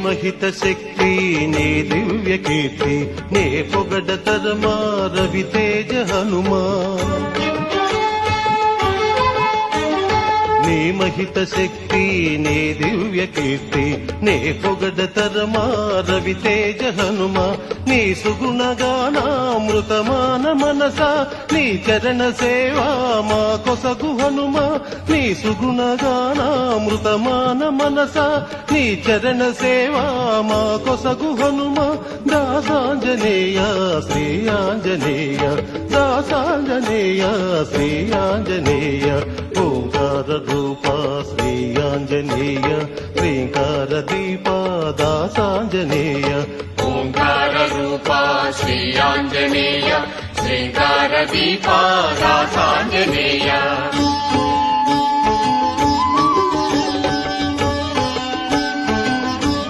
మహిత శక్తి నీ దివ్య కీర్తి నే పొగడతరమా రవితేజ హనుమా నీ మహిత శక్తి నీ దివ్య కీర్తి నే పొగడతరమా రవితేజ హనుమ నీ సుగుణగానామృతమాన మనస నీ చరణ సేవా మా కొసగు హనుమ నీ సుగుణగానామృతమాన మనస నీ చరణ సేవా మా కొసగు హనుమ దాసాంజనేయ శ్రీ ఆంజనేయ దాసాంజనేయ శ్రీ ఆంజనేయ ఓంకార రూప శ్రీ ఆంజనేయ శ్రీంకార దీప దాసాంజనేయ ఓంకార రూప శ్రీ ఆంజనేయ శ్రీంకార దీప దాసాంజనేయ